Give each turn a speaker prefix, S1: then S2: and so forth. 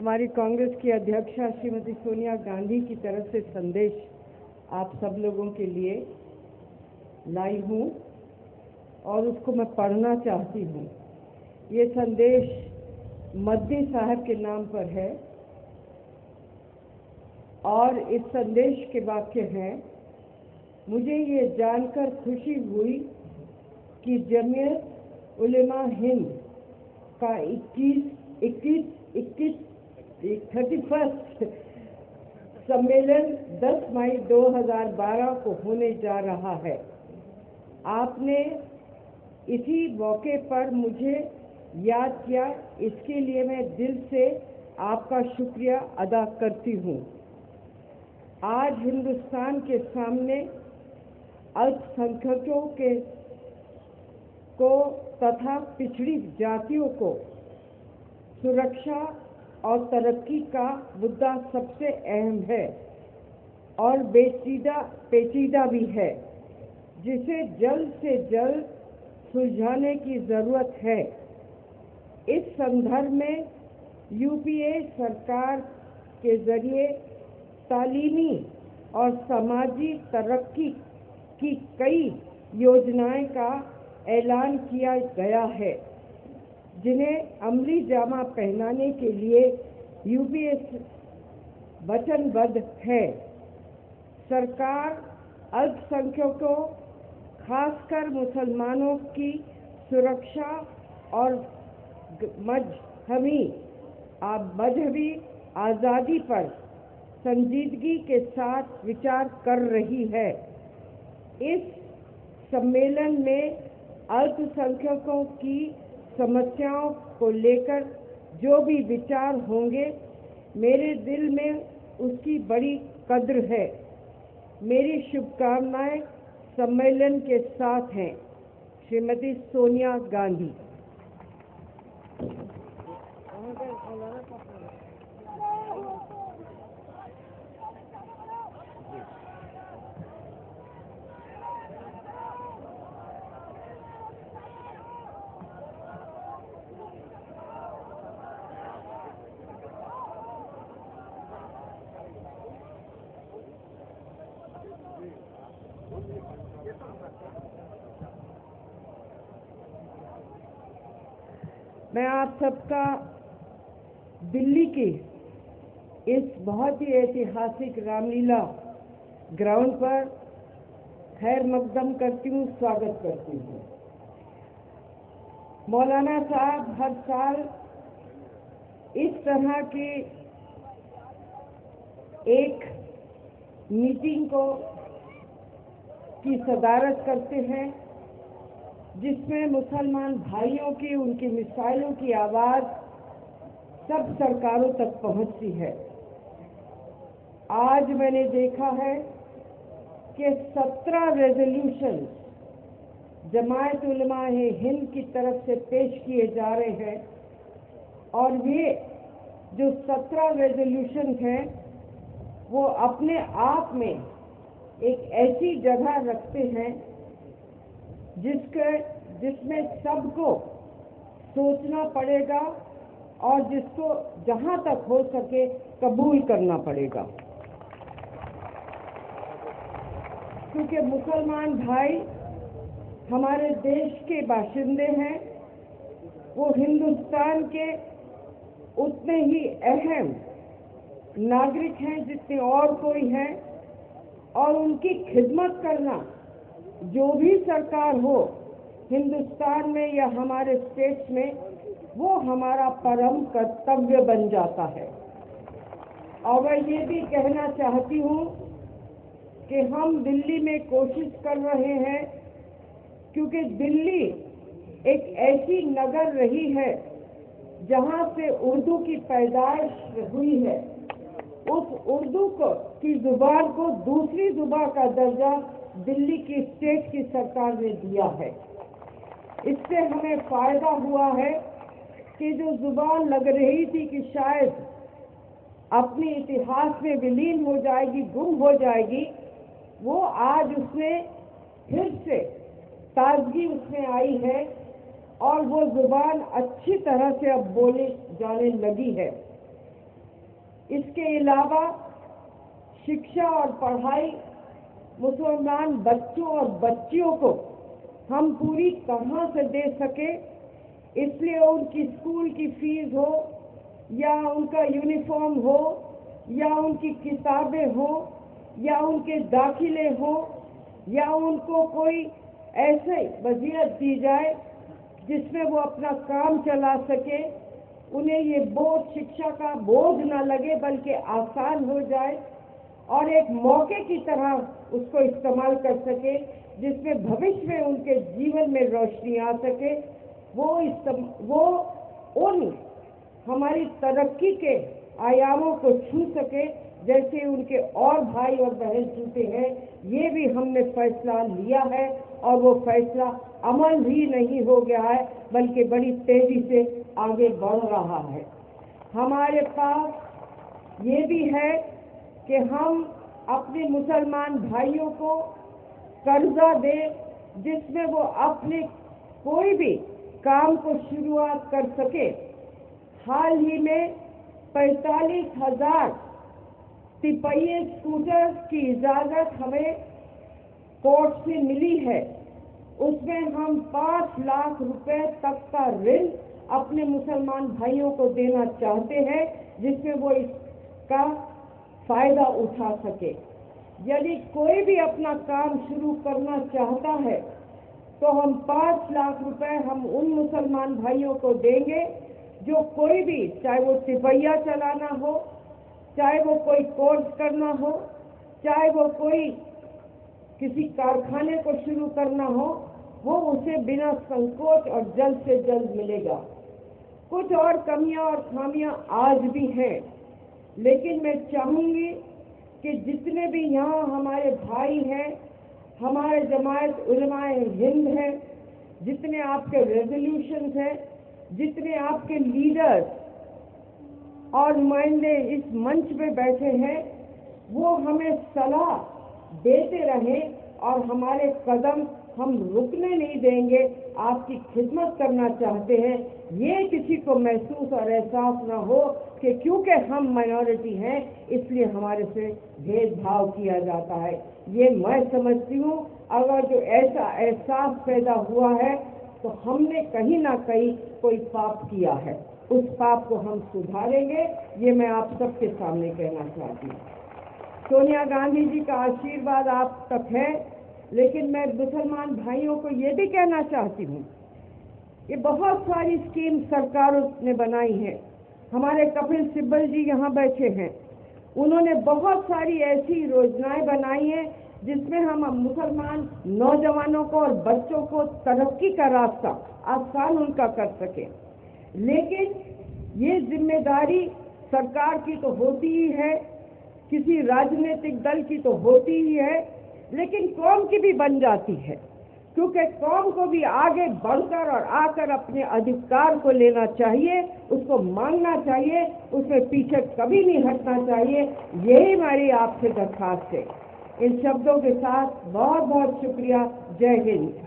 S1: हमारी कांग्रेस की अध्यक्षा श्रीमती सोनिया गांधी की तरफ से संदेश आप सब लोगों के लिए लाई हूँ और उसको मैं पढ़ना चाहती हूँ। ये संदेश मद्दी साहब के नाम पर है और इस संदेश के वाक्य हैं, मुझे ये जानकर खुशी हुई कि जमीयत उलेमा हिंद का 31 सम्मेलन 10 मई 2012 को होने जा रहा है। आपने इसी मौके पर मुझे याद किया, इसके लिए मैं दिल से आपका शुक्रिया अदा करती हूँ। आज हिंदुस्तान के सामने अल्पसंख्यकों को तथा पिछड़ी जातियों को सुरक्षा और तरक्की का मुद्दा सबसे अहम है और पेचीदा भी है, जिसे जल्द से जल्द सुलझाने की जरूरत है। इस संदर्भ में यूपीए सरकार के जरिए तालीमी और सामाजिक तरक्की की कई योजनाएं का ऐलान किया गया है, जिन्हें अमली जामा पहनाने के लिए यूपीए वचनबद्ध है। सरकार अल्पसंख्यकों, खासकर मुसलमानों की सुरक्षा और मजहबी आज़ादी पर संजीदगी के साथ विचार कर रही है। इस सम्मेलन में अल्पसंख्यकों की समस्याओं को लेकर जो भी विचार होंगे, मेरे दिल में उसकी बड़ी कद्र है। मेरी शुभकामनाएं सम्मेलन के साथ हैं। श्रीमती सोनिया गांधी। मैं आप सबका दिल्ली की इस बहुत ही ऐतिहासिक रामलीला ग्राउंड पर खैर मकदम करती हूँ, स्वागत करती हूँ। मौलाना साहब हर साल इस तरह की एक मीटिंग की सदारत करते हैं, जिसमें मुसलमान भाइयों की, उनकी मिसाइलों की आवाज़ सब सरकारों तक पहुंचती है। आज मैंने देखा है कि 17 रेजोल्यूशन जमायत उलमा हिंद की तरफ से पेश किए जा रहे हैं और ये जो 17 रेजोल्यूशन हैं वो अपने आप में एक ऐसी जगह रखते हैं जिसमें सबको सोचना पड़ेगा और जिसको जहां तक हो सके कबूल करना पड़ेगा, क्योंकि मुसलमान भाई हमारे देश के बाशिंदे हैं। वो हिंदुस्तान के उतने ही अहम नागरिक हैं जितने और कोई हैं, और उनकी खिदमत करना जो भी सरकार हो हिंदुस्तान में या हमारे स्टेट्स में, वो हमारा परम कर्तव्य बन जाता है। और मैं ये भी कहना चाहती हूँ कि हम दिल्ली में कोशिश कर रहे हैं, क्योंकि दिल्ली एक ऐसी नगर रही है जहाँ से उर्दू की पैदाइश हुई है। उस उर्दू की जुबान को दूसरी जुबान का दर्जा दिल्ली की स्टेट की सरकार ने दिया है। इससे हमें फायदा हुआ है कि जो जुबान लग रही थी कि शायद अपने इतिहास में विलीन हो जाएगी, गुम हो जाएगी, वो आज उसमें फिर से ताजगी उसमें आई है और वो जुबान अच्छी तरह से अब बोले जाने लगी है। इसके अलावा शिक्षा और पढ़ाई मुसलमान बच्चों और बच्चियों को हम पूरी तरह से दे सके, इसलिए उनकी स्कूल की फीस हो या उनका यूनिफॉर्म हो या उनकी किताबें हो या उनके दाखिले हो या उनको कोई ऐसे वसीयत दी जाए जिसमें वो अपना काम चला सके, उन्हें ये बोझ, शिक्षा का बोझ ना लगे बल्कि आसान हो जाए और एक मौके की तरह उसको इस्तेमाल कर सके जिसमें भविष्य में उनके जीवन में रोशनी आ सके। वो उन हमारी तरक्की के आयामों को छू सके जैसे उनके और भाई और बहन छूते हैं। ये भी हमने फैसला लिया है और वो फैसला अमल भी नहीं हो गया है बल्कि बड़ी तेजी से आगे बढ़ रहा है। हमारे पास ये भी है कि हम अपने मुसलमान भाइयों को कर्जा दें जिसमें वो अपने कोई भी काम को शुरुआत कर सके। हाल ही में 45,000 तिपहिए स्कूटर की इजाजत हमें कोर्ट से मिली है। उसमें हम 5 लाख रुपए तक का ऋण अपने मुसलमान भाइयों को देना चाहते हैं जिसमें वो इसका फायदा उठा सके। यदि कोई भी अपना काम शुरू करना चाहता है तो हम 5 लाख रुपए हम उन मुसलमान भाइयों को देंगे जो कोई भी, चाहे वो तिपहिया चलाना हो, चाहे वो कोई कोर्स करना हो, चाहे वो कोई किसी कारखाने को शुरू करना हो, वो उसे बिना संकोच और जल्द से जल्द मिलेगा। कुछ और कमियां और खामियां आज भी हैं, लेकिन मैं चाहूंगी कि जितने भी यहाँ हमारे भाई हैं, हमारे जमायत उलमाए हिंद हैं, जितने आपके रेजोल्यूशंस हैं, जितने आपके लीडर्स और नुमाइंदे इस मंच पे बैठे हैं, वो हमें सलाह देते रहें और हमारे कदम हम रुकने नहीं देंगे। आपकी खिदमत करना चाहते हैं, ये किसी को महसूस और एहसास ना हो कि क्योंकि हम माइनॉरिटी हैं इसलिए हमारे से भेदभाव किया जाता है। ये मैं समझती हूँ अगर जो ऐसा एहसास पैदा हुआ है तो हमने कहीं ना कहीं कोई पाप किया है। उस पाप को हम सुधारेंगे, ये मैं आप सबके सामने कहना चाहती हूँ। सोनिया गांधी जी का आशीर्वाद आप तक है, लेकिन मैं मुसलमान भाइयों को ये भी कहना चाहती हूँ, ये बहुत सारी स्कीम सरकारों ने बनाई है। हमारे कपिल सिब्बल जी यहाँ बैठे हैं, उन्होंने बहुत सारी ऐसी योजनाएं बनाई हैं जिसमें हम मुसलमान नौजवानों को और बच्चों को तरक्की का रास्ता आसान उनका कर सके। लेकिन ये जिम्मेदारी सरकार की तो होती ही है, किसी राजनीतिक दल की तो होती ही है, लेकिन कौम की भी बन जाती है, क्योंकि कौम को भी आगे बढ़कर और आकर अपने अधिकार को लेना चाहिए, उसको मांगना चाहिए, उसमें पीछे कभी नहीं हटना चाहिए। यही हमारी आपसे दरखास्त है। इन शब्दों के साथ बहुत बहुत शुक्रिया। जय हिंद।